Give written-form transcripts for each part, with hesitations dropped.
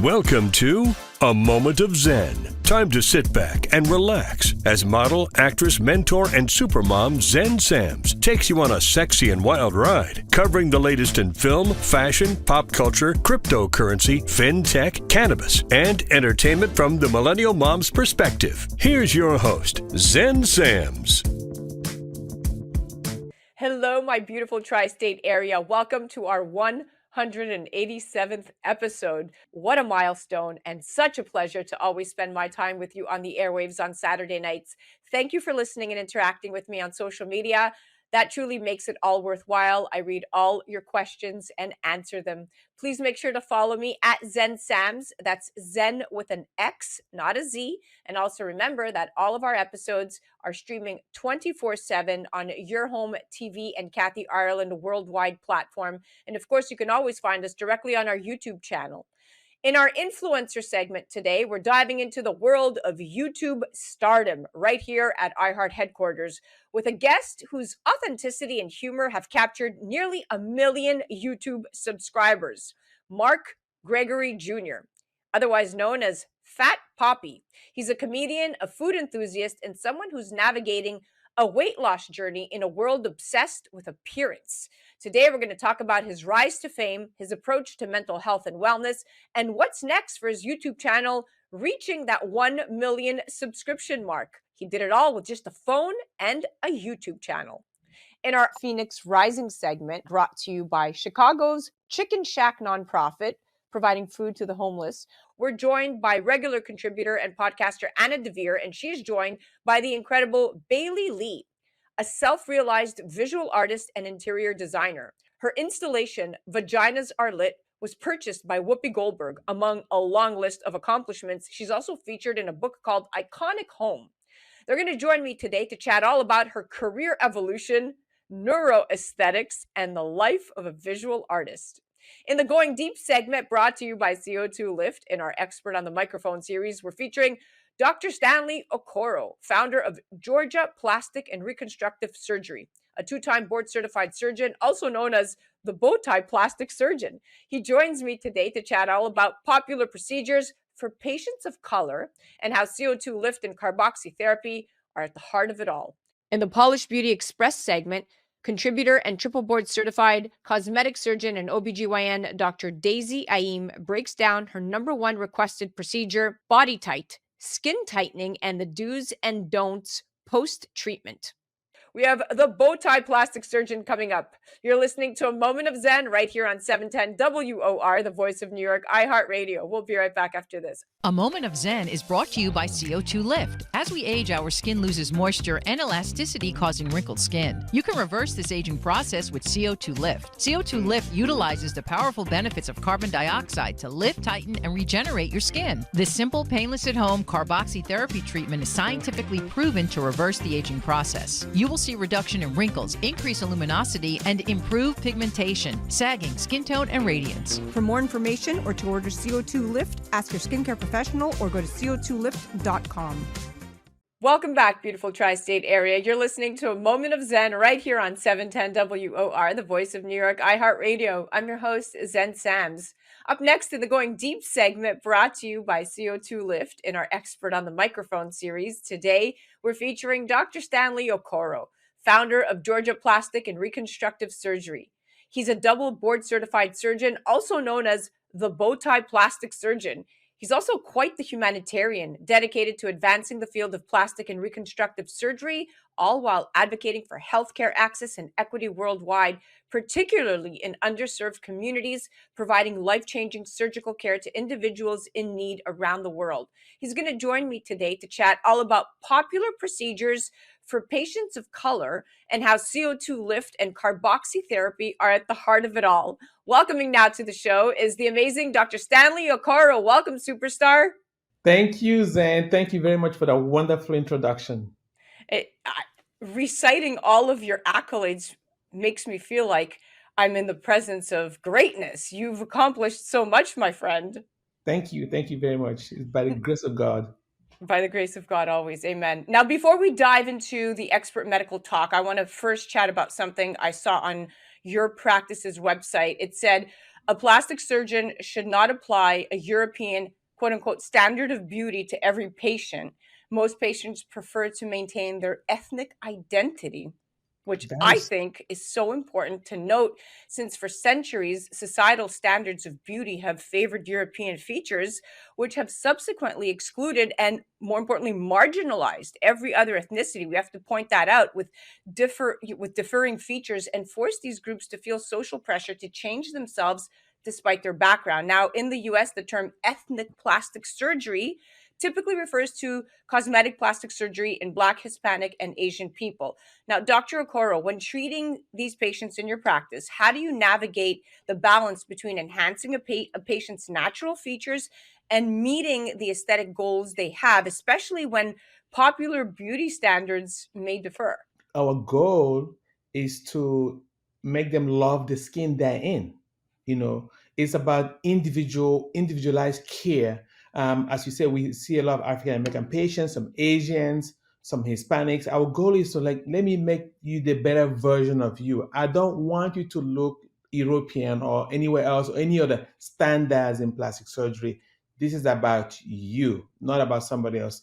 Welcome to A Moment of Zen. Time to sit back and relax as model, actress, mentor, and supermom Zen Sams takes you on a sexy and wild ride, covering the latest in film, fashion, pop culture, cryptocurrency, fintech, cannabis, and entertainment from the millennial mom's perspective. Here's your host, Zen Sams. Hello, my beautiful tri-state area. Welcome to our 187th episode. What a milestone and such a pleasure to always spend my time with you on the airwaves on Saturday nights. Thank you for listening and interacting with me on social media. That truly makes it all worthwhile. I read all your questions and answer them. Please make sure to follow me at Zen Sams. That's Zen with an X, not a Z. And also remember that all of our episodes are streaming 24/7 on Your Home TV and Kathy Ireland worldwide platform. And of course, you can always find us directly on our YouTube channel. In our influencer segment today, we're diving into the world of YouTube stardom right here at iHeart headquarters with a guest whose authenticity and humor have captured nearly 1 million YouTube subscribers, Mark Gregory Jr., otherwise known as Fat Poppy. He's a comedian, a food enthusiast, and someone who's navigating a weight loss journey in a world obsessed with appearance. Today, we're going to talk about his rise to fame, his approach to mental health and wellness, and what's next for his YouTube channel reaching that 1 million subscription mark. He did it all with just a phone and a YouTube channel. In our Phoenix Rising segment, brought to you by Chicago's Chicken Shack nonprofit, providing food to the homeless, we're joined by regular contributor and podcaster Anna Devere, and she's joined by the incredible Bailey Lee, a self-realized visual artist and interior designer. Her installation, Vaginas Are Lit, was purchased by Whoopi Goldberg. Among a long list of accomplishments, she's also featured in a book called Iconic Home. They're going to join me today to chat all about her career evolution, neuroaesthetics, and the life of a visual artist. In the Going Deep segment brought to you by CO2 Lift in our Expert on the Microphone series, we're featuring Dr. Stanley Okoro, founder of Georgia Plastic and Reconstructive Surgery, a two-time board-certified surgeon, also known as the Bowtie Plastic Surgeon. He joins me today to chat all about popular procedures for patients of color and how CO2 Lift and carboxytherapy are at the heart of it all. In the Polished Beauty Express segment, contributor and triple board certified cosmetic surgeon and OBGYN Dr. Daisy Aim breaks down her number one requested procedure, Body Tight, skin tightening, and the do's and don'ts post-treatment. We have the Bowtie Plastic Surgeon coming up. You're listening to A Moment of Zen right here on 710 WOR, the voice of New York, iHeartRadio. We'll be right back after this. A Moment of Zen is brought to you by CO2 Lift. As we age, our skin loses moisture and elasticity, causing wrinkled skin. You can reverse this aging process with CO2 Lift. CO2 Lift utilizes the powerful benefits of carbon dioxide to lift, tighten, and regenerate your skin. This simple, painless at-home carboxytherapy treatment is scientifically proven to reverse the aging process. You will see reduction in wrinkles, increase in luminosity, and improve pigmentation, sagging, skin tone, and radiance. For more information or to order CO2 Lift, ask your skincare professional or go to co2lift.com. Welcome back, beautiful tri-state area. You're listening to A Moment of Zen right here on 710 WOR, the voice of New York, iHeartRadio. I'm your host, Zen Sams. Up next in the Going Deep segment brought to you by CO2 Lift in our Expert on the Microphone series. Today, we're featuring Dr. Stanley Okoro, founder of Georgia Plastic and Reconstructive Surgery. He's a double board-certified surgeon, also known as the Bowtie Plastic Surgeon. He's also quite the humanitarian, dedicated to advancing the field of plastic and reconstructive surgery, all while advocating for healthcare access and equity worldwide, particularly in underserved communities, providing life-changing surgical care to individuals in need around the world. He's going to join me today to chat all about popular procedures for patients of color and how CO2 Lift and carboxytherapy are at the heart of it all. Welcoming now to the show is the amazing Dr. Stanley Okoro. Welcome, superstar. Thank you, Zen. Thank you very much for that wonderful introduction. Reciting all of your accolades makes me feel like I'm in the presence of greatness. You've accomplished so much, my friend. Thank you. Thank you very much. It's by the grace of God. By the grace of God, always. Amen. Now, before we dive into the expert medical talk, I want to first chat about something I saw on your practice's website. It said, A plastic surgeon should not apply a European quote unquote standard of beauty to every patient. Most patients prefer to maintain their ethnic identity, which That I is think is so important to note, since for centuries, societal standards of beauty have favored European features, which have subsequently excluded and, more importantly, marginalized every other ethnicity. We have to point that out with differing features and force these groups to feel social pressure to change themselves despite their background. Now, in the US, the term ethnic plastic surgery typically refers to cosmetic plastic surgery in Black, Hispanic, and Asian people. Now, Dr. Okoro, when treating these patients in your practice, how do you navigate the balance between enhancing a patient's natural features and meeting the aesthetic goals they have, especially when popular beauty standards may differ? our goal is to make them love the skin they're in. You know, it's about individualized care. As you said, we see a lot of African American patients, some Asians, some Hispanics. Our goal is to like, let me make you the better version of you. I don't want you to look European or anywhere else or any other standards in plastic surgery. This is about you, not about somebody else.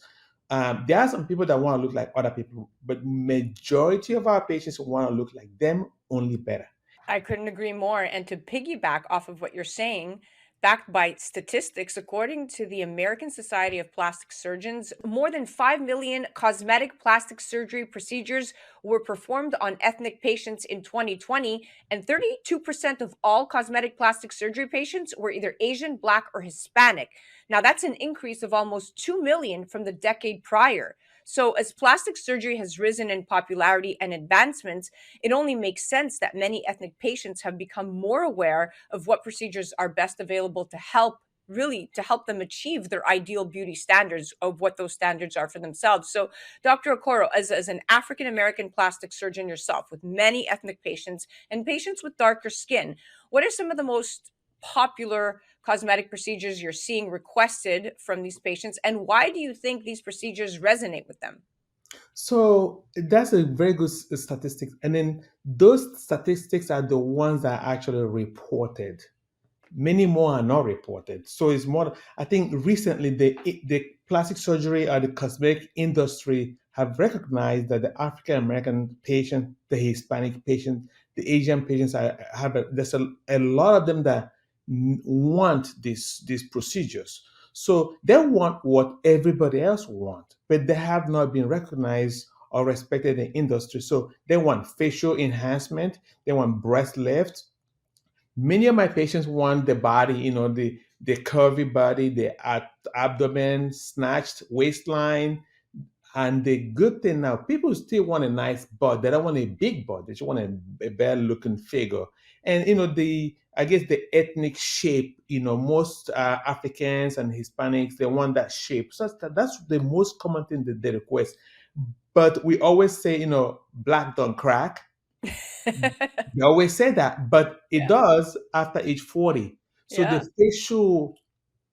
There are some people that want to look like other people, but majority of our patients want to look like them, only better. I couldn't agree more. And to piggyback off of what you're saying, backed by statistics, according to the American Society of Plastic Surgeons, more than 5 million cosmetic plastic surgery procedures were performed on ethnic patients in 2020, and 32% of all cosmetic plastic surgery patients were either Asian, Black, or Hispanic. Now, that's an increase of almost 2 million from the decade prior. So, as plastic surgery has risen in popularity and advancements, it only makes sense that many ethnic patients have become more aware of what procedures are best available to help them achieve their ideal beauty standards of what those standards are for themselves. So, Dr. Okoro, as an African American plastic surgeon yourself with many ethnic patients and patients with darker skin, what are some of the most popular cosmetic procedures you're seeing requested from these patients, and why do you think these procedures resonate with them? So that's a very good statistic. And then those statistics are the ones that are actually reported. Many more are not reported. So it's more, I think recently the plastic surgery or the cosmetic industry have recognized that the African American patient, the Hispanic patient, the Asian patients there's a lot of them that want these procedures. So they want what everybody else want, but they have not been recognized or respected in the industry. So they want facial enhancement, they want breast lift. Many of my patients want the body, the curvy body, the abdomen snatched, waistline. And the good thing now, people still want a nice butt. They don't want a big butt. They just want a better looking figure. And I guess the ethnic shape, most Africans and Hispanics, they want that shape. So that's the most common thing that they request. But we always say, black don't crack. They always say that, but it Yeah. does after age 40. So Yeah. the facial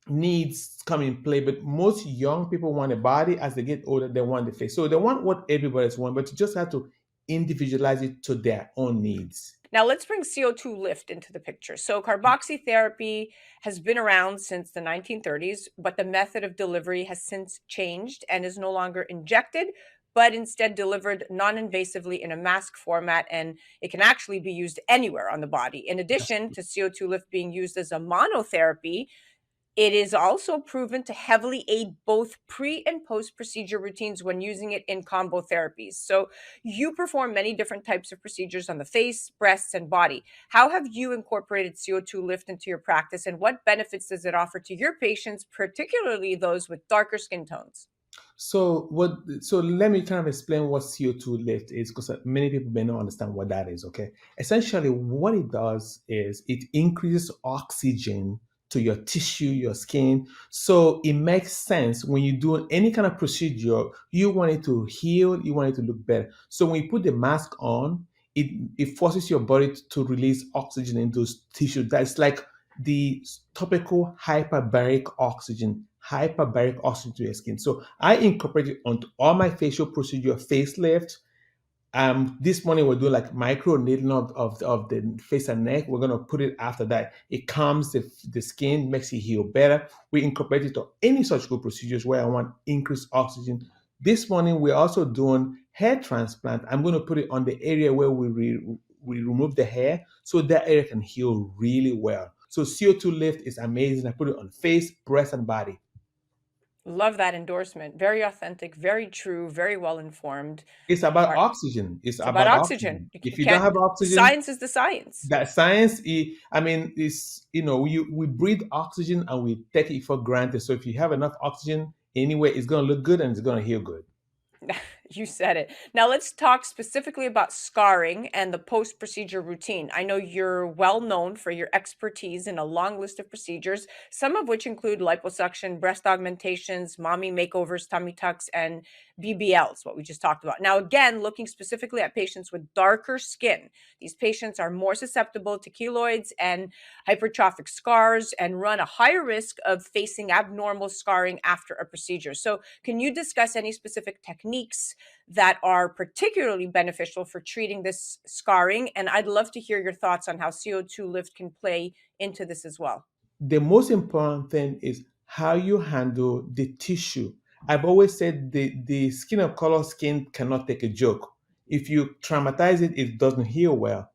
needs come in play, but most young people want a body. As they get older, they want the face. So they want what everybody's want, but you just have to individualize it to their own needs. Now let's bring CO2 lift into the picture. So carboxytherapy has been around since the 1930s, but the method of delivery has since changed and is no longer injected, but instead delivered non-invasively in a mask format, and it can actually be used anywhere on the body. In addition to CO2 lift being used as a monotherapy, it is also proven to heavily aid both pre and post procedure routines when using it in combo therapies. So, you perform many different types of procedures on the face, breasts, and body. How have you incorporated CO2 lift into your practice, and what benefits does it offer to your patients, particularly those with darker skin tones? So let me kind of explain what CO2 lift is, because many people may not understand what that is. Okay. Essentially, what it does is it increases oxygen to your tissue, your skin. So it makes sense when you do any kind of procedure, you want it to heal, you want it to look better. So when you put the mask on, it forces your body to release oxygen into those tissues. That's like the topical hyperbaric oxygen to your skin. So I incorporate it onto all my facial procedure, facelift, This morning we're doing like micro needling of the face and neck. We're gonna put it after that. It calms the skin, makes it heal better. We incorporate it to any surgical procedures where I want increased oxygen. This morning we're also doing hair transplant. I'm gonna put it on the area where we remove the hair so that area can heal really well. So CO2 lift is amazing. I put it on face, breast, and body. Love that endorsement. Very authentic, very true, very well informed. It's about Are oxygen. It's It's about about oxygen. oxygen. You If you don't can't. have The oxygen, science is the science. that science, I mean, is we breathe oxygen and we take it for granted. So if you have enough oxygen anyway, it's going to look good and it's going to heal good. You said it. Now let's talk specifically about scarring and the post-procedure routine. I know you're well known for your expertise in a long list of procedures, some of which include liposuction, breast augmentations, mommy makeovers, tummy tucks, and BBLs, what we just talked about. Now, again, looking specifically at patients with darker skin, these patients are more susceptible to keloids and hypertrophic scars and run a higher risk of facing abnormal scarring after a procedure. So, can you discuss any specific techniques that are particularly beneficial for treating this scarring? And I'd love to hear your thoughts on how CO2 lift can play into this as well. The most important thing is how you handle the tissue. I've always said the skin of color skin cannot take a joke. If you traumatize it, it doesn't heal well.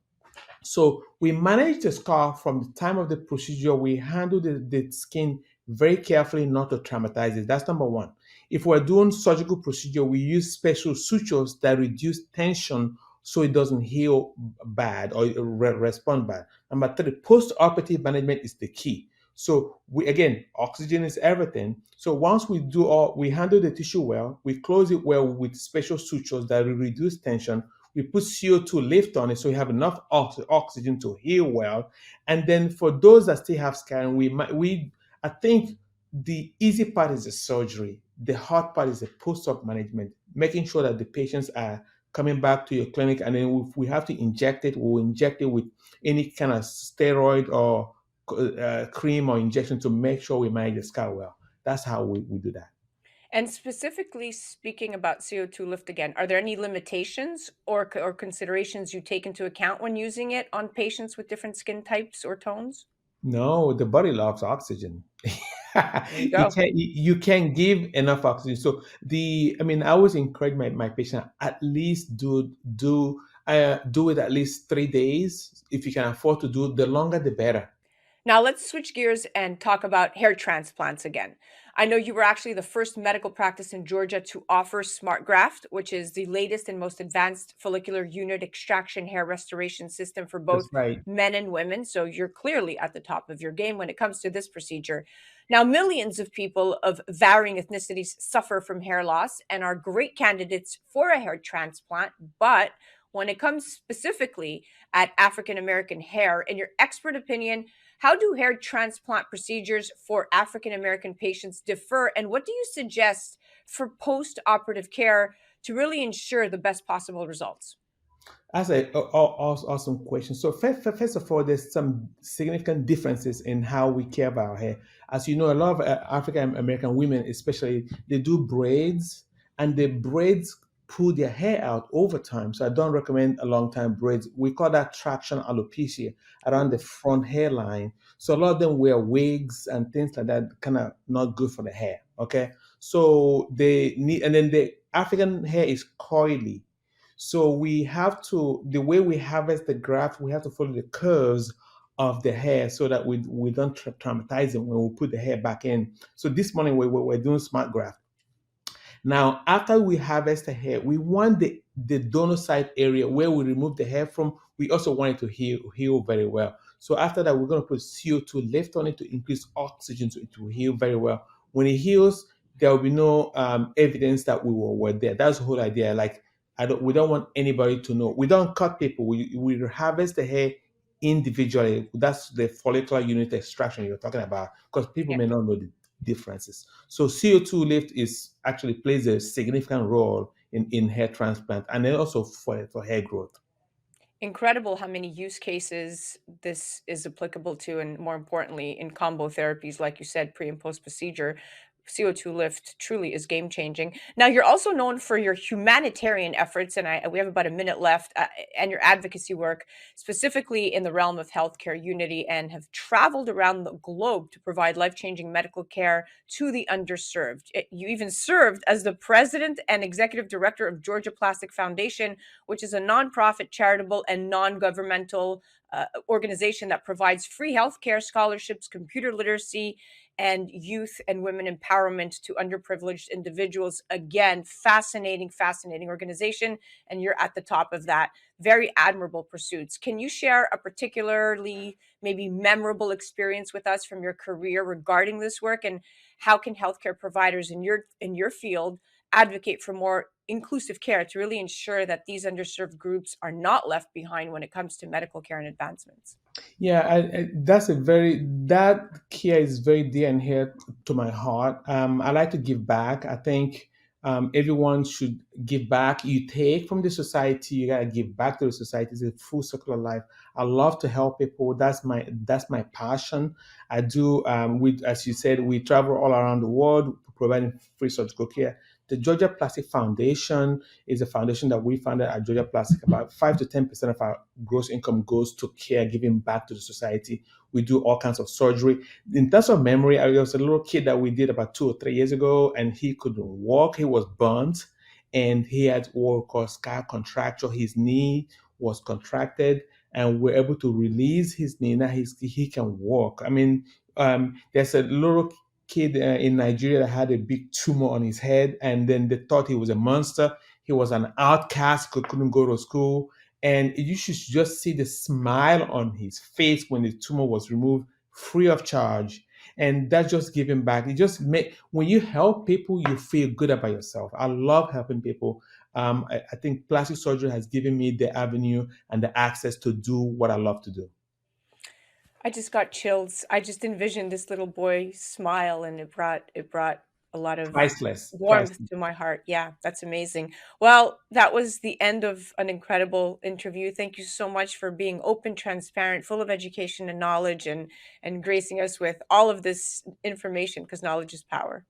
So we manage the scar from the time of the procedure. We handle the skin very carefully not to traumatize it. That's number one. If we're doing surgical procedure, we use special sutures that reduce tension so it doesn't heal bad or respond bad. Number three, post-operative management is the key. So we again, oxygen is everything. So once we handle the tissue well, we close it well with special sutures that will reduce tension. We put CO2 lift on it so you have enough oxygen to heal well. And then for those that still have scarring, I think the easy part is the surgery. The hard part is the post-op management, making sure that the patients are coming back to your clinic. And then if we have to inject it, we'll inject it with any kind of steroid or cream or injection to make sure we manage the scar well. That's how we do that. And specifically speaking about CO2 lift again, are there any limitations or considerations you take into account when using it on patients with different skin types or tones? No, the body loves oxygen. There you go. You can give enough oxygen. So I always encourage my patient at least do it at least 3 days. If you can afford to do it, the longer the better. Now let's switch gears and talk about hair transplants again. I know you were actually the first medical practice in Georgia to offer SmartGraft, which is the latest and most advanced follicular unit extraction hair restoration system for That's both right. men and women. So you're clearly at the top of your game when it comes to this procedure. Now, millions of people of varying ethnicities suffer from hair loss and are great candidates for a hair transplant. But when it comes specifically at African American hair, in your expert opinion, how do hair transplant procedures for African American patients differ? And what do you suggest for post operative care to really ensure the best possible results? That's awesome question. So first of all, there's some significant differences in how we care about our hair. As you know, a lot of African American women, especially, they do braids, and the braids pull their hair out over time. So I don't recommend a long time braids. We call that traction alopecia around the front hairline. So a lot of them wear wigs and things like that, kind of not good for the hair. Okay, so they need, and then the African hair is coily. So the way we harvest the graft, we have to follow the curves of the hair so that we don't traumatize them when we put the hair back in. So this morning we're doing smart graft. Now, after we harvest the hair, we want the donor site area where we remove the hair from. We also want it to heal very well. So after that, we're going to put CO2 lift on it to increase oxygen so it will heal very well. When it heals, there will be no evidence that we were there. That's the whole idea. Like we don't want anybody to know. We don't cut people. We harvest the hair individually. That's the follicular unit extraction you're talking about, because people Yeah. may not know the differences. So CO2 lift actually plays a significant role in hair transplant and then also for hair growth. Incredible how many use cases this is applicable to, and more importantly, in combo therapies, like you said, pre and post procedure. CO2 Lift truly is game changing. Now, you're also known for your humanitarian efforts, and we have about a minute left, and your advocacy work, specifically in the realm of healthcare unity, and have traveled around the globe to provide life changing medical care to the underserved. You even served as the president and executive director of Georgia Plastic Foundation, which is a nonprofit, charitable, and non governmental organization that provides free healthcare, scholarships, computer literacy, and youth and women empowerment to underprivileged individuals. Again, fascinating organization. And you're at the top of that. Very admirable pursuits. Can you share a particularly maybe memorable experience with us from your career regarding this work? And how can healthcare providers in your field advocate for more inclusive care to really ensure that these underserved groups are not left behind when it comes to medical care and advancements? Yeah, that care is very dear and here to my heart. I like to give back. I think everyone should give back. You take from the society, you gotta give back to the society. It's a full circle of life. I love to help people. That's my passion. I do. As you said, we travel all around the world providing free surgical care. The Georgia Plastic Foundation is a foundation that we founded at Georgia Plastic. About 5 to 10% of our gross income goes to care, giving back to the society. We do all kinds of surgery. In terms of memory, there was a little kid that we did about 2 or 3 years ago, and he couldn't walk. He was burnt, and he had what we call scar contracture. His knee was contracted, and we're able to release his knee. Now he can walk. I mean, there's a little kid in Nigeria that had a big tumor on his head, and then they thought he was a monster. He was an outcast, couldn't go to school. And you should just see the smile on his face when the tumor was removed, free of charge. And that's just giving back. When you help people, you feel good about yourself. I love helping people. I think plastic surgery has given me the avenue and the access to do what I love to do. I just got chills. I just envisioned this little boy smile, and it brought a lot of Priceless. warmth to my heart. Yeah, that's amazing. Well, that was the end of an incredible interview. Thank you so much for being open, transparent, full of education and knowledge, and gracing us with all of this information, because knowledge is power.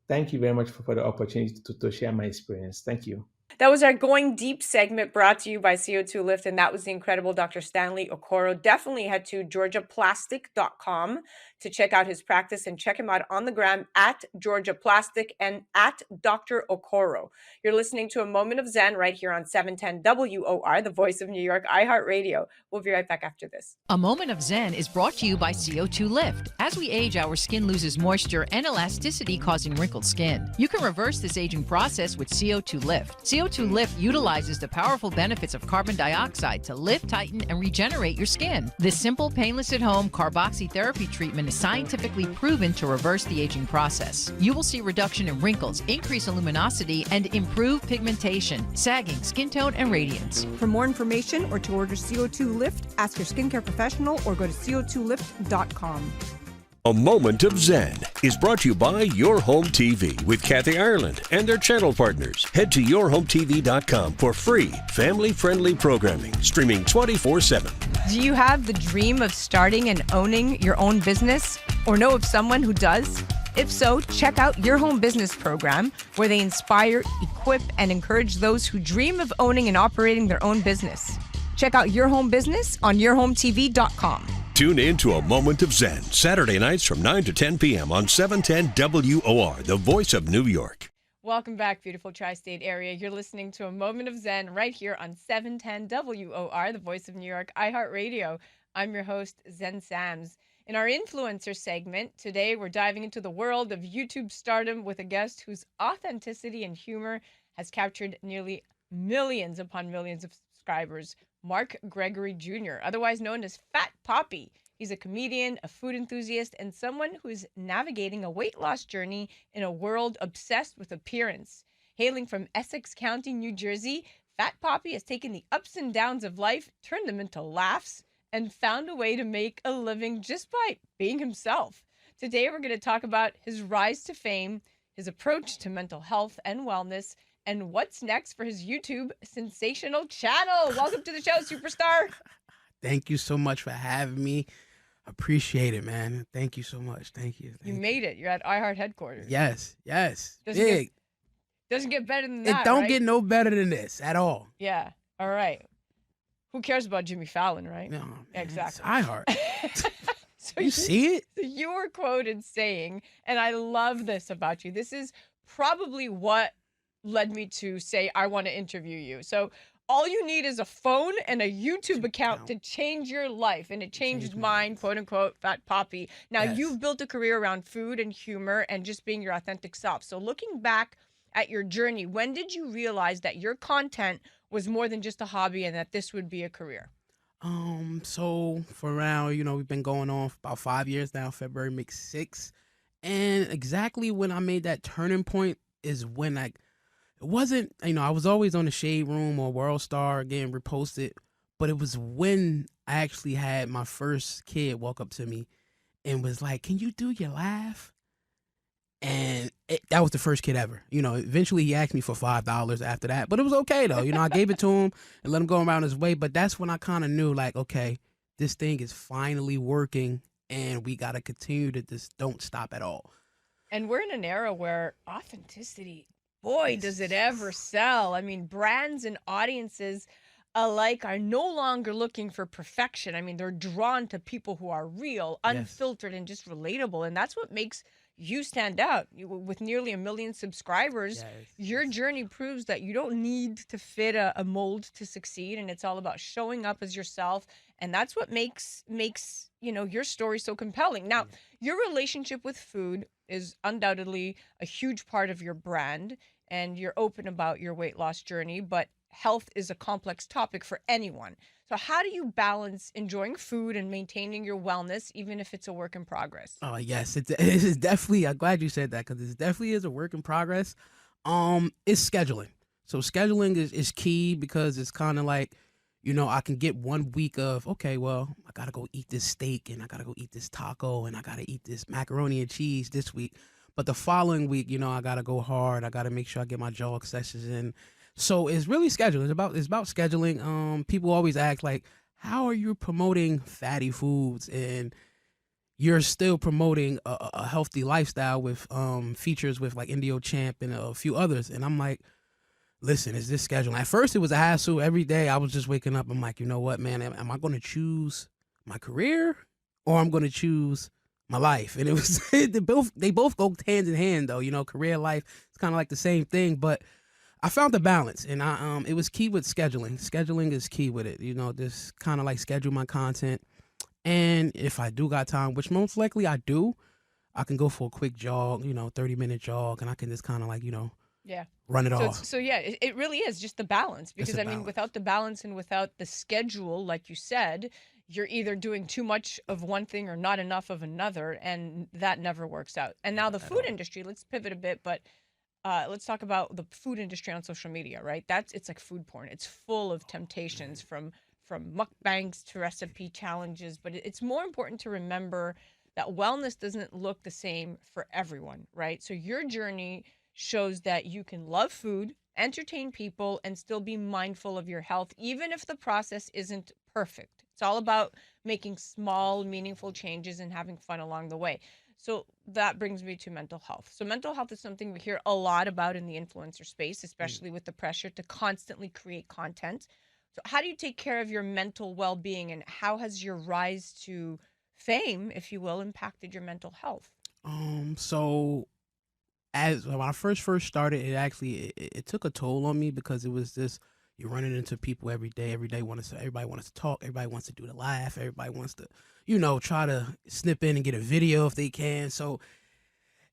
Thank you very much for the opportunity to share my experience. Thank you. That was our Going Deep segment, brought to you by CO2 Lift, and that was the incredible Dr. Stanley Okoro. Definitely head to georgiaplastic.com to check out his practice, and check him out on the gram at Georgia Plastic and at Dr. Okoro. You're listening to A Moment of Zen right here on 710 WOR, the voice of New York, iHeartRadio. We'll be right back after this. A Moment of Zen is brought to you by CO2 Lift. As we age, our skin loses moisture and elasticity, causing wrinkled skin. You can reverse this aging process with CO2 Lift. CO2 Lift utilizes the powerful benefits of carbon dioxide to lift, tighten, and regenerate your skin. This simple, painless at-home carboxytherapy treatment is scientifically proven to reverse the aging process. You will see reduction in wrinkles, increase in luminosity, and improve pigmentation, sagging, skin tone, and radiance. For more information or to order CO2 Lift, ask your skincare professional or go to co2lift.com. A Moment of Zen is brought to you by Your Home TV with Kathy Ireland and their channel partners. Head to yourhometv.com for free, family-friendly programming, streaming 24/7. Do you have the dream of starting and owning your own business, or know of someone who does? If so, check out Your Home Business program, where they inspire, equip, and encourage those who dream of owning and operating their own business. Check out Your Home Business on yourhometv.com. Tune in to A Moment of Zen, Saturday nights from 9 to 10 p.m. on 710 WOR, the voice of New York. Welcome back, beautiful tri-state area. You're listening to A Moment of Zen right here on 710 WOR, the voice of New York, iHeartRadio. I'm your host, Zen Sams. In our influencer segment, today we're diving into the world of YouTube stardom with a guest whose authenticity and humor has captured nearly millions upon millions of subscribers. Mark Gregory Jr., otherwise known as Fat Poppy. He's a comedian, a food enthusiast, and someone who is navigating a weight loss journey in a world obsessed with appearance. Hailing from Essex County, New Jersey, Fat Poppy has taken the ups and downs of life, turned them into laughs, and found a way to make a living just by being himself. Today, we're going to talk about his rise to fame, his approach to mental health and wellness, and what's next for his YouTube sensational channel. Welcome to the show, superstar. Thank you so much for having me. Appreciate it, man. Thank you so much. Thank you. You made it. You're at iHeart headquarters. Yes. Doesn't Big. Doesn't get better than It that, don't right? get no better than this at all. Yeah. All right. Who cares about Jimmy Fallon, right? No, man, Exactly. It's iHeart. So You see it? So you were quoted saying, and I love this about you. This is probably what led me to say, I want to interview you. So all you need is a phone and a YouTube account to change your life. And it changed mine, quote unquote, Fat Poppy. Now, you've built a career around food and humor and just being your authentic self. So looking back at your journey, when did you realize that your content was more than just a hobby and that this would be a career? So for around, we've been going on for about 5 years now. February makes 6. And exactly when I made that turning point is when it wasn't, I was always on the Shade Room or World Star getting reposted, but it was when I actually had my first kid walk up to me and was like, "Can you do your laugh?" And that was the first kid ever. Eventually he asked me for $5 after that, but it was okay though. I gave it to him and let him go around his way. But that's when I kind of knew, like, okay, this thing is finally working and we got to continue to just don't stop at all. And we're in an era where authenticity, boy, does it ever sell. I mean, brands and audiences alike are no longer looking for perfection. I mean, they're drawn to people who are real, unfiltered, and just relatable. And that's what makes you stand out. With nearly 1 million subscribers, your journey proves that you don't need to fit a mold to succeed, and it's all about showing up as yourself. And that's what makes your story so compelling. Now, your relationship with food is undoubtedly a huge part of your brand, and you're open about your weight loss journey, but health is a complex topic for anyone. So how do you balance enjoying food and maintaining your wellness, even if it's a work in progress? Oh, yes. It is definitely, I'm glad you said that, because it definitely is a work in progress. It's scheduling. So scheduling is key, because it's kind of like, I can get 1 week of, okay, well, I got to go eat this steak and I got to go eat this taco and I got to eat this macaroni and cheese this week. But the following week, I got to go hard. I got to make sure I get my jog sessions in. So it's really scheduling. It's about scheduling. People always ask, like, how are you promoting fatty foods and you're still promoting a healthy lifestyle with features with like Indio Champ and a few others? And I'm like, listen, is this scheduling? At first, it was a hassle. Every day I was just waking up. I'm like, you know what, man? Am I going to choose my career or I'm going to choose my life? And it was they both go hand in hand, though. Career life, it's kind of like the same thing, but I found the balance, and it was key with scheduling. Scheduling is key with it. Just kind of like schedule my content, and if I do got time, which most likely I do, I can go for a quick jog, 30-minute jog, and I can just kind of like, run it off. So yeah, it really is just the balance, because I mean, without the balance and without the schedule, like you said, you're either doing too much of one thing or not enough of another, and that never works out. And now the food industry, let's pivot a bit, but let's talk about the food industry on social media, right? It's like food porn. It's full of temptations, from mukbangs to recipe challenges. But it's more important to remember that wellness doesn't look the same for everyone, right? So your journey shows that you can love food, entertain people, and still be mindful of your health, even if the process isn't perfect. It's all about making small, meaningful changes and having fun along the way. So that brings me to mental health. So mental health is something we hear a lot about in the influencer space, especially with the pressure to constantly create content. So how do you take care of your mental well-being, and how has your rise to fame, if you will, impacted your mental health? So when I first started, it took a toll on me, because it was just, you're running into people every day. Everybody wants to talk. Everybody wants to do the laugh. Everybody wants to, try to snip in and get a video if they can. So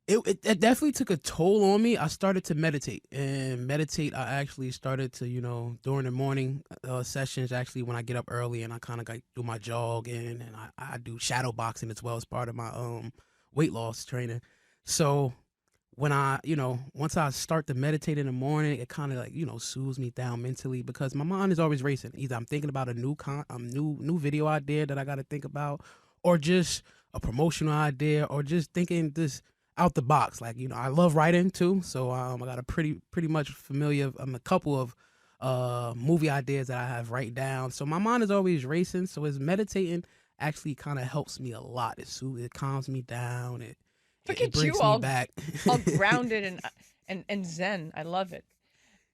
it definitely took a toll on me. I started to meditate, I actually started to, during the morning sessions, actually, when I get up early and I kind of do my jog and I do shadow boxing as well as part of my weight loss training. So when once I start to meditate in the morning, it kind of like, soothes me down mentally, because my mind is always racing. Either I'm thinking about a new video idea that I got to think about, or just a promotional idea, or just thinking this out the box. Like, I love writing too. So I got a pretty much familiar, a couple of movie ideas that I have written down. So my mind is always racing. So it's meditating actually kind of helps me a lot. It calms me down. Look It at you brings me all back. all grounded and zen. I love it.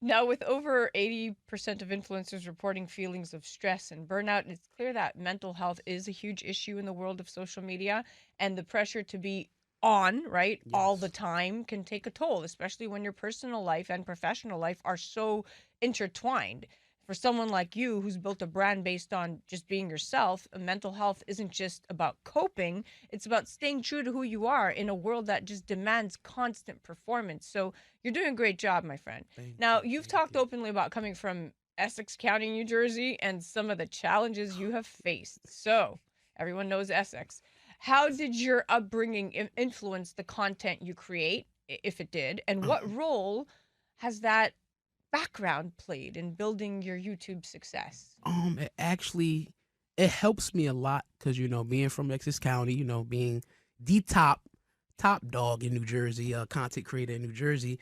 Now, with over 80% of influencers reporting feelings of stress and burnout, it's clear that mental health is a huge issue in the world of social media, and the pressure to be on, right, all the Yes. time can take a toll, especially when your personal life and professional life are so intertwined. For someone like you who's built a brand based on just being yourself, mental health isn't just about coping, it's about staying true to who you are in a world that just demands constant performance. So you're doing a great job, my friend. Thank Now, you. you've Thank talked you. openly about coming from Essex County, New Jersey, and some of the challenges you have faced. So, everyone knows Essex. How did your upbringing influence the content you create, if it did? And what Um, role has that background played in building your YouTube success? it actually it helps me a lot because being from Essex County, being the top dog in New Jersey, content creator in New Jersey,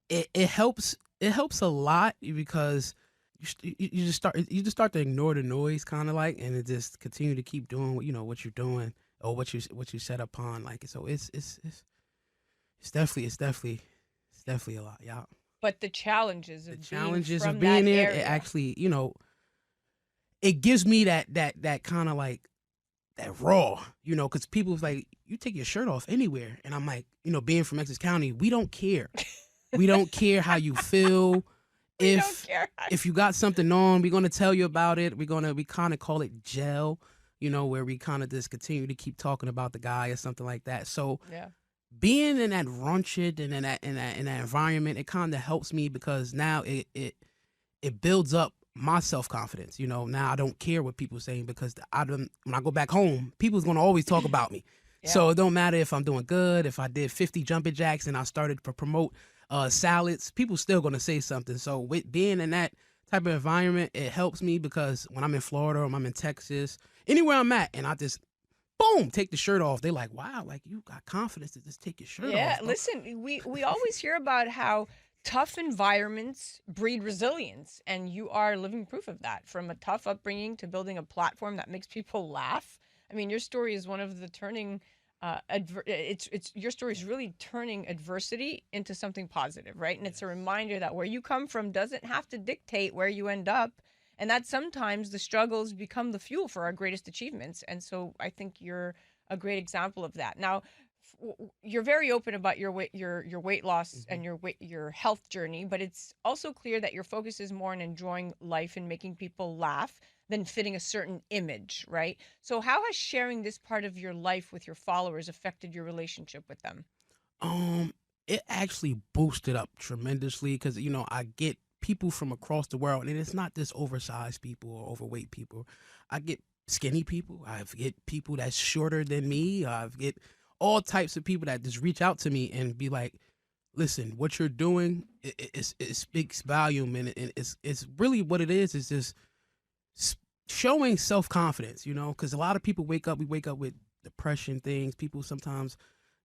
it helps a lot because you just start to ignore the noise, kind of like, and it just continue to keep doing what you're doing or what you set upon, like, so it's definitely a lot, yeah. But the challenges The of being challenges of from that being there, it area. actually, it gives me that kind of like that raw, because people's like, you take your shirt off anywhere, and I'm like, being from Essex County, we don't care. We don't care how you feel. We don't If care. if you got something on, we're gonna tell you about it. We kind of call it gel, where we kind of just continue to keep talking about the guy or something like that. So Yeah. being in that runched and in that environment, it kind of helps me because now it builds up my self confidence. Now I don't care what people saying because when I go back home, people's gonna always talk about me. Yeah. So it don't matter if I'm doing good, if I did 50 jumping jacks and I started to promote salads, people still gonna say something. So with being in that type of environment, it helps me because when I'm in Florida or I'm in Texas, anywhere I'm at, and I just boom take the shirt off, they like, wow, like you got confidence to just take your shirt Yeah, off, bro. listen, we always hear about how tough environments breed resilience, and you are living proof of that. From a tough upbringing to building a platform that makes people laugh. I mean, your story is one of the turning. It's your story is really turning adversity into something positive, right? And it's a reminder that where you come from doesn't have to dictate where you end up, and that sometimes the struggles become the fuel for our greatest achievements. And so I think you're a great example of that. Now, you're very open about your weight loss Mhm. and your health journey, but it's also clear that your focus is more on enjoying life and making people laugh than fitting a certain image, right? So how has sharing this part of your life with your followers affected your relationship with them? Um, it actually boosted up tremendously because I get people from across the world, and it's not just oversized people or overweight people. I get skinny people. I get people that's shorter than me. I get all types of people that just reach out to me and be like, "Listen, what you're doing, it speaks volume, and it's really what it is. Is just s- showing self confidence, because a lot of people we wake up with depression things. People sometimes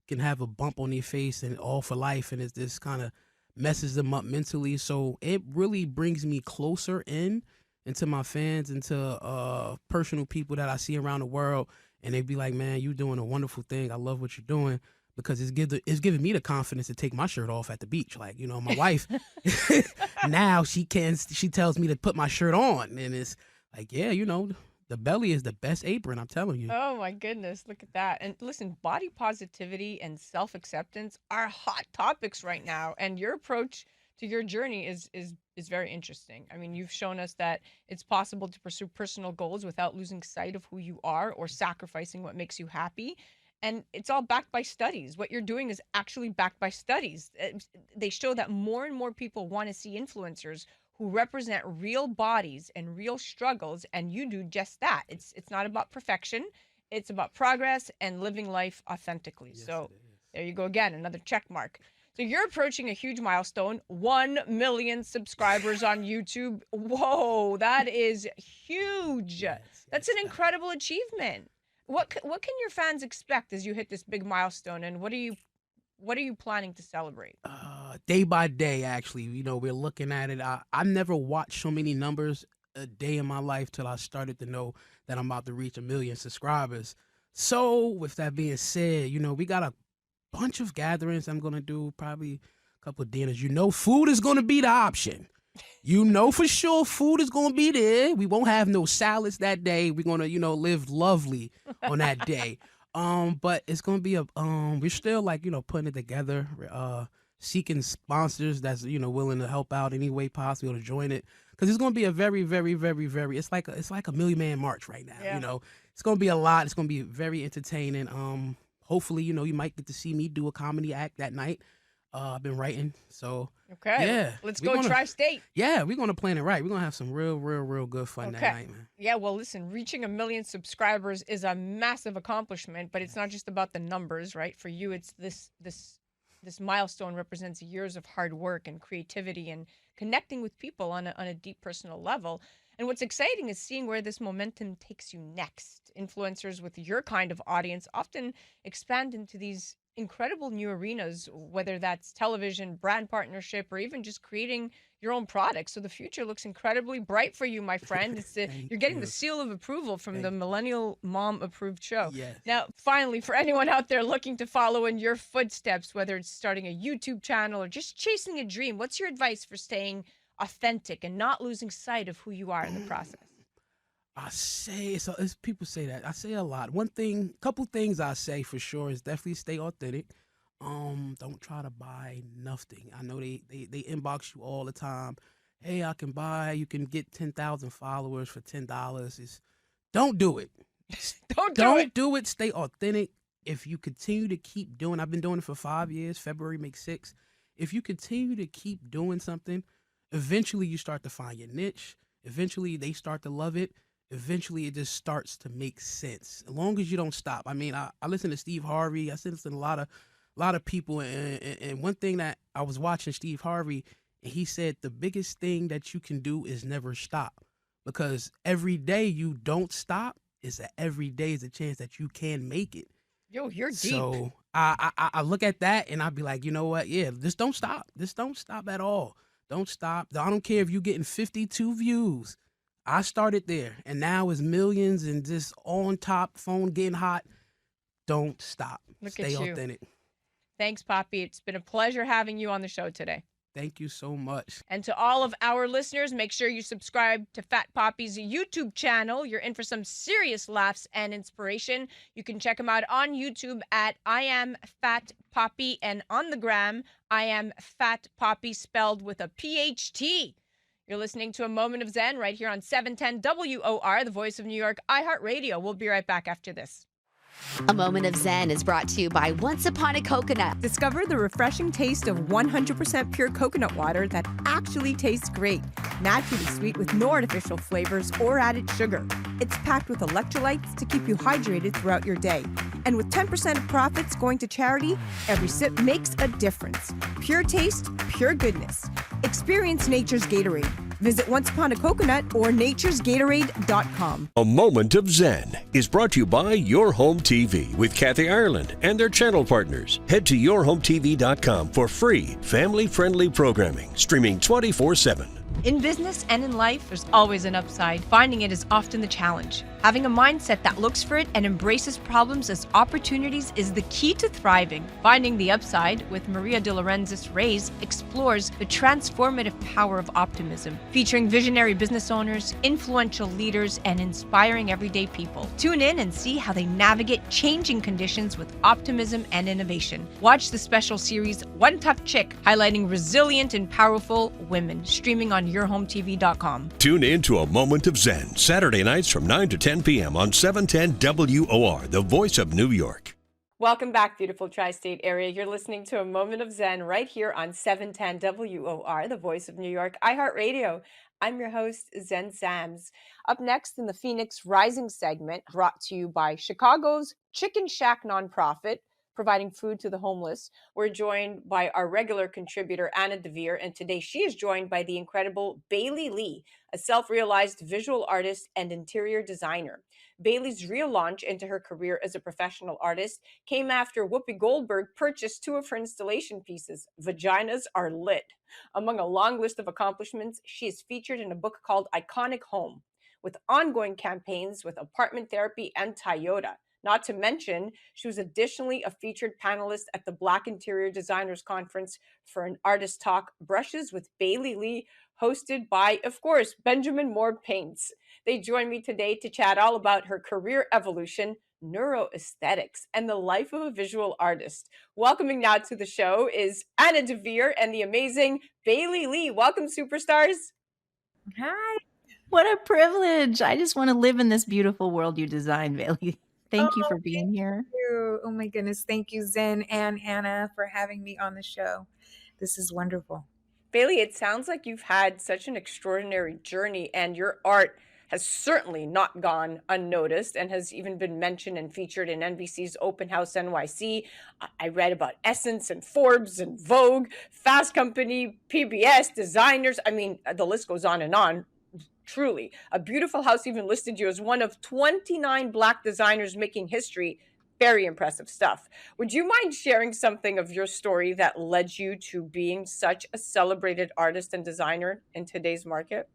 can have a bump on their face and all for life, and it just kind of messes them up mentally. So it really brings me closer into my fans, into personal people that I see around the world, and they be like, man, you doing a wonderful thing, I love what you're doing, because it's giving me the confidence to take my shirt off at the beach. Like, my wife now she tells me to put my shirt on, and it's like, yeah, the belly is the best apron, I'm telling you. Oh my goodness, look at that. And listen, body positivity and self-acceptance are hot topics right now, and your approach to your journey is very interesting. I mean, you've shown us that it's possible to pursue personal goals without losing sight of who you are or sacrificing what makes you happy. And it's all backed by studies. What you're doing is actually backed by studies. They show that more and more people want to see influencers who represent real bodies and real struggles, and you do just that. It's not about perfection, it's about progress and living life authentically. Yes, So it is. there you go again, another check mark. So you're approaching a huge milestone, 1 million subscribers on YouTube. Whoa, that is huge. Yes, That's an yes. incredible achievement. What can your fans expect as you hit this big milestone, and what are you planning to celebrate? Day by day, actually, we're looking at it. I never watched so many numbers a day in my life till I started to know that I'm about to reach 1 million subscribers. So with that being said, we got a bunch of gatherings I'm gonna do, probably a couple of dinners. Food is gonna be the option. For sure food is gonna be there. We won't have no salads that day. We're gonna, live lovely on that day. But it's gonna be we're still putting it together, seeking sponsors that's willing to help out any way possible to join it. Because it's gonna be a very, very, very, very it's like a Million Man March right now. Yeah. It's gonna be a lot. It's gonna be very entertaining. Hopefully, you might get to see me do a comedy act that night. I've been writing, so okay. Yeah, Let's go Tri-State. Yeah, we're gonna plan it right. We're gonna have some real, real, real good fun that night, man. Yeah, well, listen, reaching 1 million subscribers is a massive accomplishment, but it's not just about the numbers, right? For you, it's this milestone represents years of hard work and creativity and connecting with people on a deep personal level. And what's exciting is seeing where this momentum takes you next. Influencers with your kind of audience often expand into these incredible new arenas, whether that's television, brand partnership, or even just creating your own products. So the future looks incredibly bright for you, my friend. You're getting the seal of approval from the Millennial Mom Approved Show. Yes. Now, finally, for anyone out there looking to follow in your footsteps, whether it's starting a YouTube channel or just chasing a dream, what's your advice for staying authentic and not losing sight of who you are in the process? I say, so as people say that, I say a lot. Couple things I say for sure is definitely stay authentic. Don't try to buy nothing. I know they inbox you all the time. Hey, you can get 10,000 followers for $10. Don't do it. Don't do it. Stay authentic. If you continue to keep doing, I've been doing it for 5 years. February makes 6. If you continue to keep doing something, eventually you start to find your niche. Eventually they start to love it. Eventually it just starts to make sense. As long as you don't stop. I mean, I listen to Steve Harvey. I listen to a lot of people. And one thing that I was watching Steve Harvey, and he said the biggest thing that you can do is never stop. Because every day you don't stop, every day is a chance that you can make it. Yo, you're deep. So I look at that and I'd be like, you know what? Yeah, just don't stop. Just don't stop at all. Don't stop. I don't care if you're getting 52 views. I started there, and now it's millions and just on top, phone getting hot. Don't stop. Stay authentic. Thanks, Poppy. It's been a pleasure having you on the show today. Thank you so much. And to all of our listeners, make sure you subscribe to Fat Poppy's YouTube channel. You're in for some serious laughs and inspiration. You can check him out on YouTube at I Am Fat Poppy, and on the gram, I Am Fat Poppy, spelled with a PHT. You're listening to A Moment of Zen right here on 710 WOR, the voice of New York, iHeartRadio. We'll be right back after this. A Moment of Zen is brought to you by Once Upon a Coconut. Discover the refreshing taste of 100% pure coconut water that actually tastes great. Naturally sweet with no artificial flavors or added sugar. It's packed with electrolytes to keep you hydrated throughout your day. And with 10% of profits going to charity, every sip makes a difference. Pure taste, pure goodness. Experience nature's Gatorade. Visit Once Upon a Coconut or naturesgatorade.com. A Moment of Zen is brought to you by Your Home TV with Kathy Ireland and their channel partners. Head to yourhometv.com for free, family-friendly programming, streaming 24/7. In business and in life, there's always an upside. Finding it is often the challenge. Having a mindset that looks for it and embraces problems as opportunities is the key to thriving. Finding the Upside with Maria de Lorenzo Reyes explores the transformative power of optimism, featuring visionary business owners, influential leaders, and inspiring everyday people. Tune in and see how they navigate changing conditions with optimism and innovation. Watch the special series One Tough Chick, highlighting resilient and powerful women, streaming on yourhometv.com. Tune in to A Moment of Zen, Saturday nights from 9 to 10 p.m. on 710 WOR, the voice of New York. Welcome back, beautiful tri-state area. You're listening to A Moment of Zen right here on 710 WOR, the voice of New York, iHeartRadio. I'm your host, Zen Sams. Up next in the Phoenix Rising segment, brought to you by Chicago's Chicken Shack nonprofit, providing food to the homeless. We're joined by our regular contributor, Anna Devere, and today she is joined by the incredible Bailey Lee, a self-realized visual artist and interior designer. Bailey's real launch into her career as a professional artist came after Whoopi Goldberg purchased two of her installation pieces, Vaginas Are Lit. Among a long list of accomplishments, she is featured in a book called Iconic Home, with ongoing campaigns with Apartment Therapy and Toyota. Not to mention, she was additionally a featured panelist at the Black Interior Designers Conference for an artist talk, Brushes with Bailey Lee, hosted by, of course, Benjamin Moore Paints. They join me today to chat all about her career evolution, neuroaesthetics, and the life of a visual artist. Welcoming now to the show is Anna Devere and the amazing Bailey Lee. Welcome, superstars. Hi. What a privilege. I just want to live in this beautiful world you designed, Bailey. Thank you for being here. You. Oh my goodness. Thank you, Zen and Anna, for having me on the show. This is wonderful. Bailey, it sounds like you've had such an extraordinary journey, and your art has certainly not gone unnoticed and has even been mentioned and featured in NBC's Open House NYC. I read about Essence and Forbes and Vogue, Fast Company, PBS, designers. I mean, the list goes on and on. Truly, A Beautiful House even listed you as one of 29 Black designers making history. Very impressive stuff. Would you mind sharing something of your story that led you to being such a celebrated artist and designer in today's market?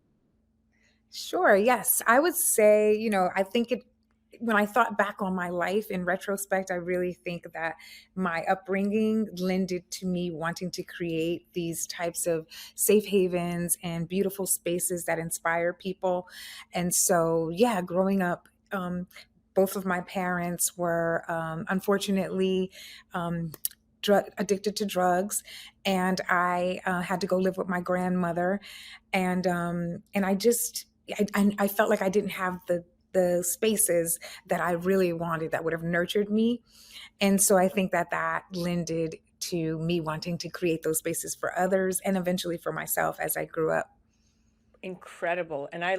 Sure. Yes. I would say, I think when I thought back on my life in retrospect, I really think that my upbringing lended to me wanting to create these types of safe havens and beautiful spaces that inspire people. And so, yeah, growing up, both of my parents were unfortunately addicted to drugs, and I had to go live with my grandmother, and I felt like I didn't have the spaces that I really wanted that would have nurtured me. And so I think that lended to me wanting to create those spaces for others and eventually for myself as I grew up. Incredible. And I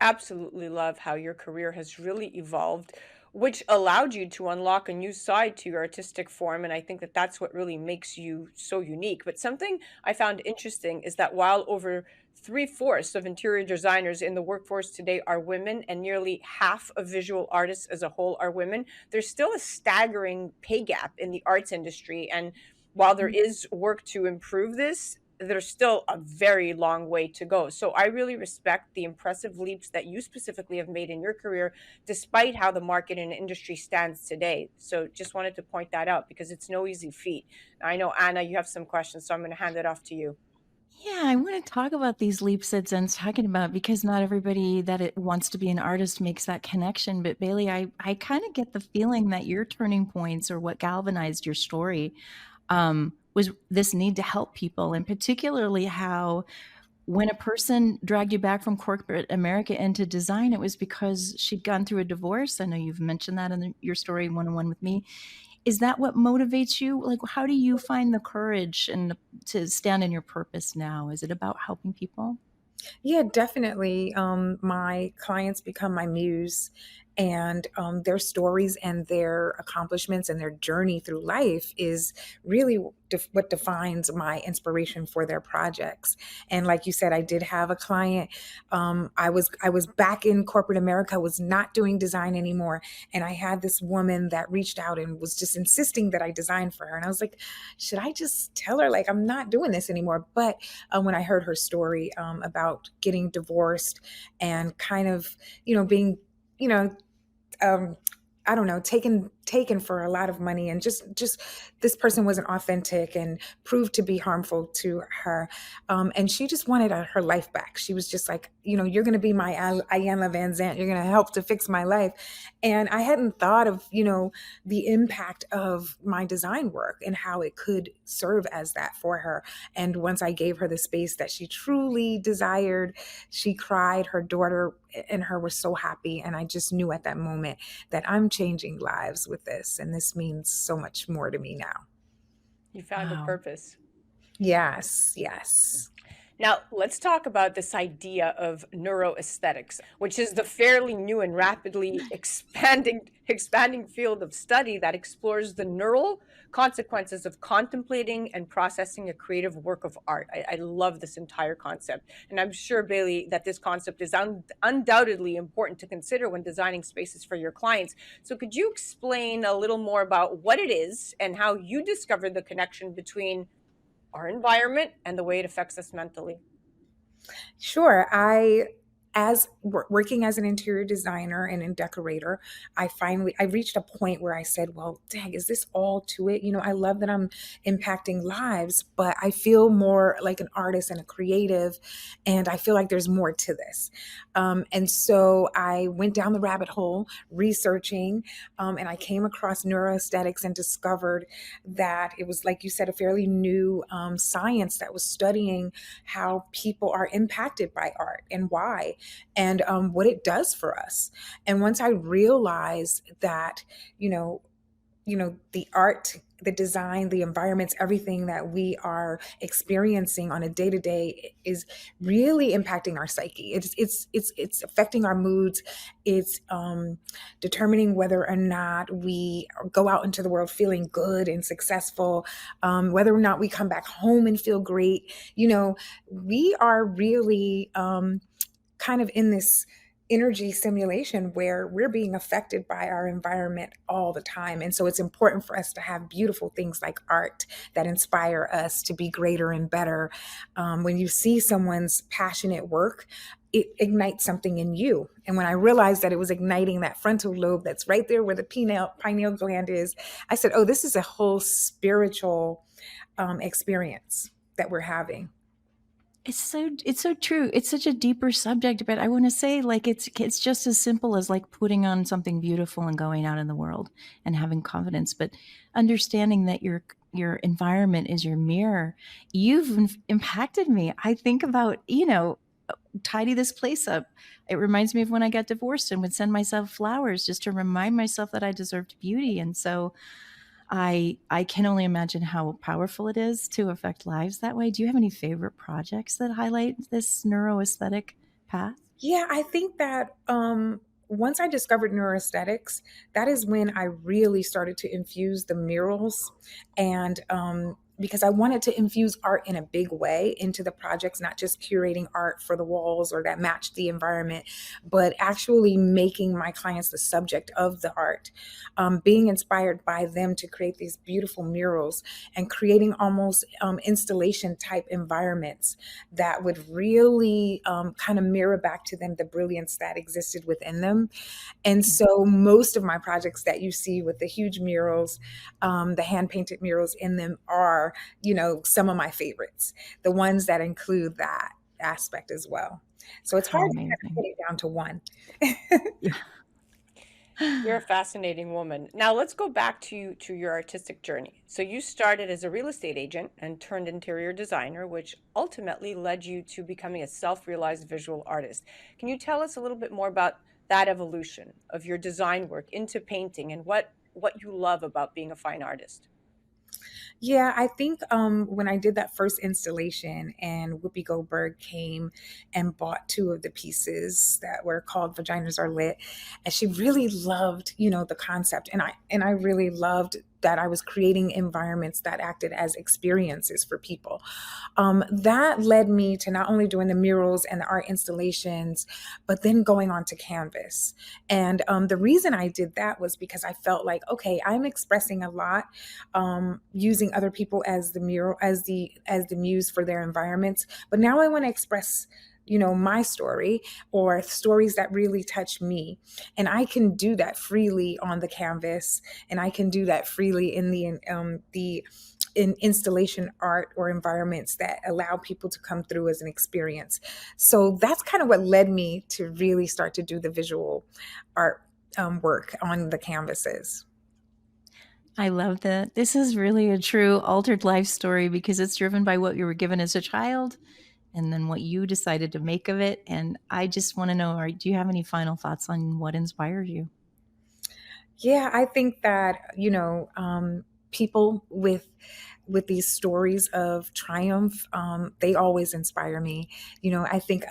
absolutely love how your career has really evolved, which allowed you to unlock a new side to your artistic form. And I think that that's what really makes you so unique. But something I found interesting is that while over 3/4 of interior designers in the workforce today are women, and nearly half of visual artists as a whole are women, there's still a staggering pay gap in the arts industry. And while there is work to improve this, there's still a very long way to go. So I really respect the impressive leaps that you specifically have made in your career, despite how the market and industry stands today. So just wanted to point that out because it's no easy feat. I know, Anna, you have some questions, so I'm going to hand it off to you. Yeah, I want to talk about these leaps that Zen's talking about because not everybody that it wants to be an artist makes that connection. But Bailey, I kind of get the feeling that your turning points or what galvanized your story was this need to help people, and particularly how when a person dragged you back from corporate America into design, it was because she'd gone through a divorce. I know you've mentioned that in your story one-on-one with me. Is that what motivates you? Like, how do you find the courage and to stand in your purpose now? Is it about helping people? Yeah, definitely. My clients become my muse, and their stories and their accomplishments and their journey through life is really what defines my inspiration for their projects. And like you said, I did have a client. I was back in corporate America, was not doing design anymore, and I had this woman that reached out and was just insisting that I design for her. And I was like, should I just tell her like I'm not doing this anymore? But when I heard her story about getting divorced and kind of being I don't know, taken for a lot of money, and just this person wasn't authentic and proved to be harmful to her. And she just wanted her life back. She was just like, you're going to be my Ayanna Van Zant. You're going to help to fix my life. And I hadn't thought of, the impact of my design work and how it could serve as that for her. And once I gave her the space that she truly desired, she cried. Her daughter and her were so happy. And I just knew at that moment that I'm changing lives with this. And this means so much more to me now. You found a purpose. Yes, yes. Now, let's talk about this idea of neuroaesthetics, which is the fairly new and rapidly expanding field of study that explores the neural consequences of contemplating and processing a creative work of art. I love this entire concept. And I'm sure, Bailey, that this concept is undoubtedly important to consider when designing spaces for your clients. So could you explain a little more about what it is and how you discovered the connection between our environment and the way it affects us mentally? Sure. Working as an interior designer and a decorator, I reached a point where I said, well, dang, is this all to it? I love that I'm impacting lives, but I feel more like an artist and a creative, and I feel like there's more to this. And so I went down the rabbit hole researching, and I came across neuroaesthetics and discovered that it was, like you said, a fairly new science that was studying how people are impacted by art and why, and what it does for us. And once I realized that, the art, the design, the environments, everything that we are experiencing on a day to day is really impacting our psyche. It's affecting our moods. It's determining whether or not we go out into the world feeling good and successful, whether or not we come back home and feel great. We are really kind of in this energy simulation where we're being affected by our environment all the time. And so it's important for us to have beautiful things like art that inspire us to be greater and better. When you see someone's passionate work, it ignites something in you. And when I realized that it was igniting that frontal lobe that's right there where the pineal gland is, I said, oh, this is a whole spiritual experience that we're having. It's so true. It's such a deeper subject, but I want to say, like, it's just as simple as like putting on something beautiful and going out in the world and having confidence, but understanding that your environment is your mirror. You've impacted me. I think about, tidy this place up. It reminds me of when I got divorced and would send myself flowers just to remind myself that I deserved beauty. And so I can only imagine how powerful it is to affect lives that way. Do you have any favorite projects that highlight this neuroaesthetic path? Yeah, I think that once I discovered neuroaesthetics, that is when I really started to infuse the murals, and because I wanted to infuse art in a big way into the projects, not just curating art for the walls or that matched the environment, but actually making my clients the subject of the art, being inspired by them to create these beautiful murals and creating almost installation type environments that would really kind of mirror back to them the brilliance that existed within them. And so most of my projects that you see with the huge murals, the hand painted murals in them are, some of my favorites, the ones that include that aspect as well. So it's How hard to kind of amazing. put it down to one. You're a fascinating woman. Now let's go back to your artistic journey. So you started as a real estate agent and turned interior designer, which ultimately led you to becoming a self-realized visual artist. Can you tell us a little bit more about that evolution of your design work into painting and what you love about being a fine artist? Yeah, I think when I did that first installation and Whoopi Goldberg came and bought two of the pieces that were called Vaginas Are Lit, and she really loved, the concept, and I really loved that I was creating environments that acted as experiences for people. That led me to not only doing the murals and the art installations, but then going on to canvas. And the reason I did that was because I felt like, okay, I'm expressing a lot, using other people as the mural, as the muse for their environments. But now I want to express, my story or stories that really touch me. And I can do that freely on the canvas, and I can do that freely in in installation art or environments that allow people to come through as an experience. So that's kind of what led me to really start to do the visual art work on the canvases. I love that. This is really a true altered life story because it's driven by what you were given as a child and then what you decided to make of it. And I just want to know, do you have any final thoughts on what inspired you? Yeah, I think that, people with with these stories of triumph, they always inspire me. I think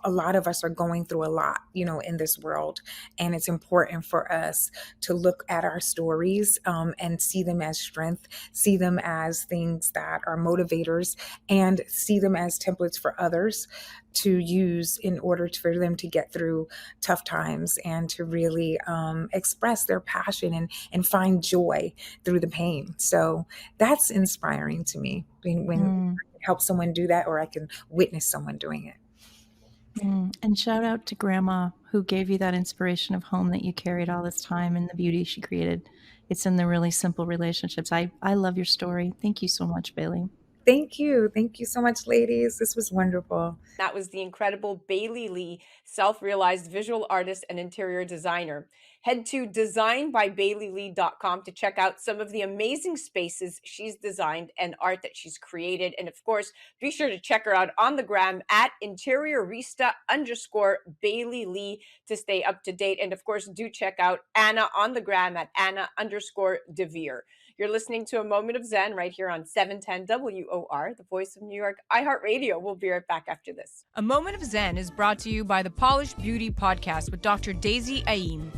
a lot of us are going through a lot, in this world. And it's important for us to look at our stories and see them as strength, see them as things that are motivators, and see them as templates for others to use in order for them to get through tough times and to really express their passion and find joy through the pain. So that's inspiring to me when I can help someone do that, or I can witness someone doing it. And shout out to Grandma, who gave you that inspiration of home that you carried all this time and the beauty she created. It's in the really simple relationships. I love your story. Thank you so much, Bailey. Thank you. Thank you so much, ladies. This was wonderful. That was the incredible Bailey Lee, self-realized visual artist and interior designer. Head to designbybaileylee.com to check out some of the amazing spaces she's designed and art that she's created. And of course, be sure to check her out on the gram at interiorista_Bailey Lee to stay up to date. And of course, do check out Anna on the gram at Anna_Devere. You're listening to A Moment of Zen right here on 710 WOR, the voice of New York, iHeartRadio. We'll be right back after this. A Moment of Zen is brought to you by the Polished Beauty Podcast with Dr. Daisy Aim.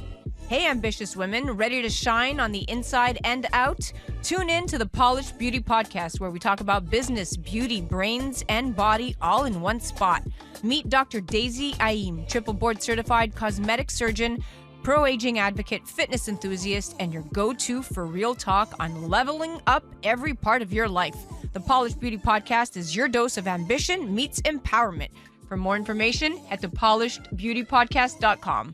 Hey, ambitious women, ready to shine on the inside and out? Tune in to the Polished Beauty Podcast, where we talk about business, beauty, brains, and body all in one spot. Meet Dr. Daisy Aim, triple board certified cosmetic surgeon, pro-aging advocate, fitness enthusiast, and your go-to for real talk on leveling up every part of your life. The Polished Beauty Podcast is your dose of ambition meets empowerment. For more information, head to polishedbeautypodcast.com.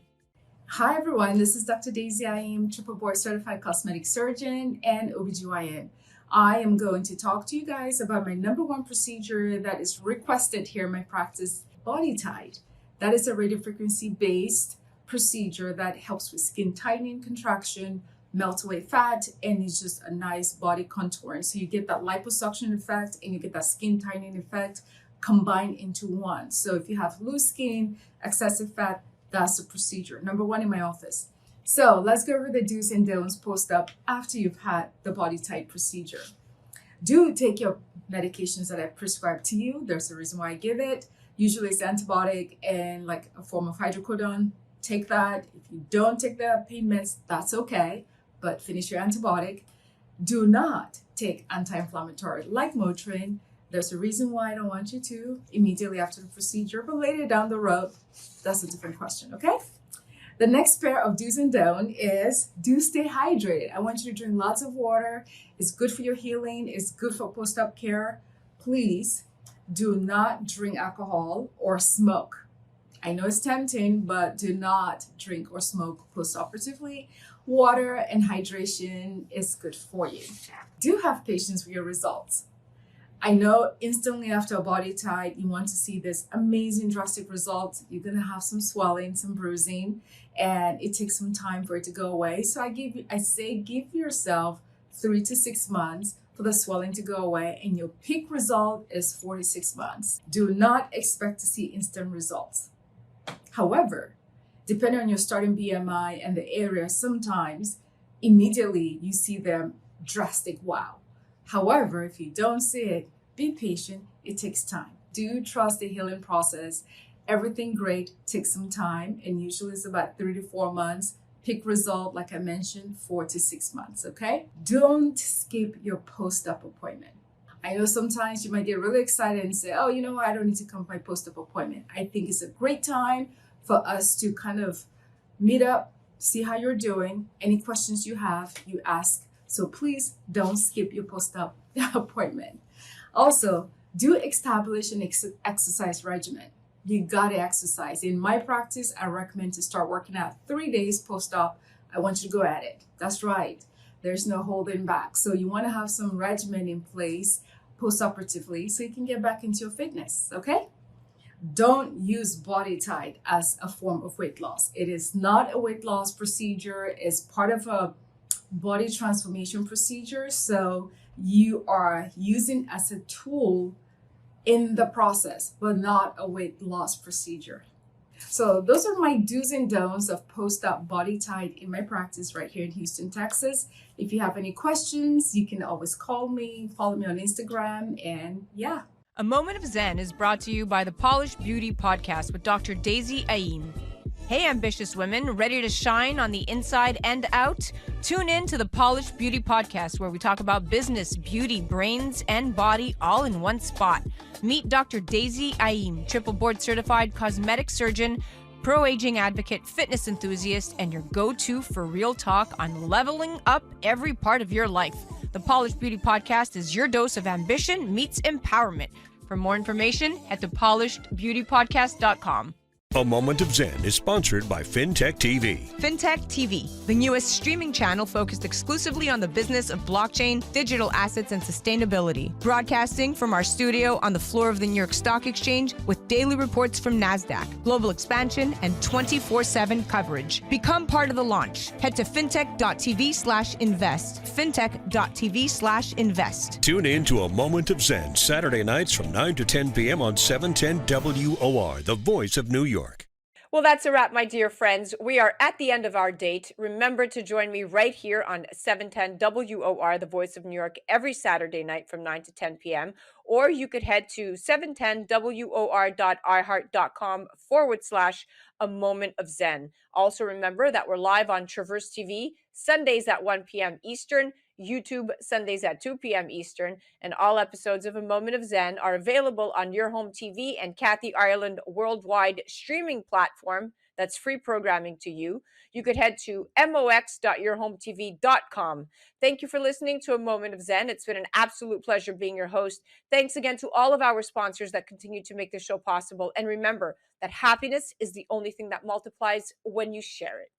Hi everyone, this is Dr. Daisy Aim, triple board certified cosmetic surgeon and OBGYN. I am going to talk to you guys about my number one procedure that is requested here in my practice, BodyTite. That is a radiofrequency based procedure that helps with skin tightening, contraction, melt away fat, and it's just a nice body contouring. So you get that liposuction effect and you get that skin tightening effect combined into one. So if you have loose skin, excessive fat, that's the procedure. Number one in my office. So let's go over the do's and don'ts post-op after you've had the BodyTite procedure. Do take your medications that I prescribe to you. There's a reason why I give it. Usually it's antibiotic and like a form of hydrocodone. Take that. If you don't take the pain meds, that's okay, but finish your antibiotic. Do not take anti-inflammatory like Motrin. There's a reason why I don't want you to immediately after the procedure, but later down the road, that's a different question, okay? The next pair of do's and don'ts is do stay hydrated. I want you to drink lots of water. It's good for your healing. It's good for post-op care. Please do not drink alcohol or smoke. I know it's tempting, but do not drink or smoke post-operatively. Water and hydration is good for you. Do have patience with your results. I know instantly after a BodyTite, you want to see this amazing drastic result. You're going to have some swelling, some bruising, and it takes some time for it to go away. So I say give yourself 3 to 6 months for the swelling to go away, and your peak result is 4 to 6 months. Do not expect to see instant results. However, depending on your starting BMI and the area, sometimes immediately you see them drastic wow. However, if you don't see it, be patient. It takes time. Do trust the healing process. Everything great takes some time, and usually it's about 3 to 4 months. Peak result, like I mentioned, 4 to 6 months, okay? Don't skip your post-op appointment. I know sometimes you might get really excited and say, oh, you know what, I don't need to come for my post-op appointment. I think it's a great time for us to kind of meet up, see how you're doing. Any questions you have, you ask. So please don't skip your post-op appointment. Also, do establish an exercise regimen. You gotta exercise. In my practice, I recommend to start working out 3 days post-op. I want you to go at it. That's right. There's no holding back. So you wanna have some regimen in place post-operatively so you can get back into your fitness, okay? Don't use BodyTite as a form of weight loss. It is not a weight loss procedure. It's part of a body transformation procedure. So you are using as a tool in the process, but not a weight loss procedure. So those are my do's and don'ts of post-op body tide in my practice right here in Houston, Texas. If you have any questions, you can always call me, follow me on Instagram, and yeah. A Moment of Zen is brought to you by the Polished Beauty Podcast with Dr. Daisy Ayin. Hey, ambitious women, ready to shine on the inside and out? Tune in to the Polished Beauty Podcast, where we talk about business, beauty, brains, and body all in one spot. Meet Dr. Daisy Ayin, triple board certified cosmetic surgeon, pro-aging advocate, fitness enthusiast, and your go-to for real talk on leveling up every part of your life. The Polished Beauty Podcast is your dose of ambition meets empowerment. For more information, head to polishedbeautypodcast.com. A Moment of Zen is sponsored by FinTech TV. FinTech TV, the newest streaming channel focused exclusively on the business of blockchain, digital assets, and sustainability. Broadcasting from our studio on the floor of the New York Stock Exchange with daily reports from NASDAQ, global expansion, and 24/7 coverage. Become part of the launch. Head to fintech.tv/invest. fintech.tv/invest. Tune in to A Moment of Zen, Saturday nights from 9 to 10 p.m. on 710 WOR, the voice of New York. Well, that's a wrap, my dear friends. We are at the end of our date. Remember to join me right here on 710 WOR, the voice of New York, every Saturday night from 9 to 10 p.m. Or you could head to 710WOR.iHeart.com/A Moment of Zen. Also remember that we're live on Traverse TV Sundays at 1 p.m. Eastern, YouTube Sundays at 2 p.m. Eastern, and all episodes of A Moment of Zen are available on Your Home TV and Kathy Ireland worldwide streaming platform that's free programming to you. You could head to mox.yourhometv.com. Thank you for listening to A Moment of Zen. It's been an absolute pleasure being your host. Thanks again to all of our sponsors that continue to make the show possible. And remember that happiness is the only thing that multiplies when you share it.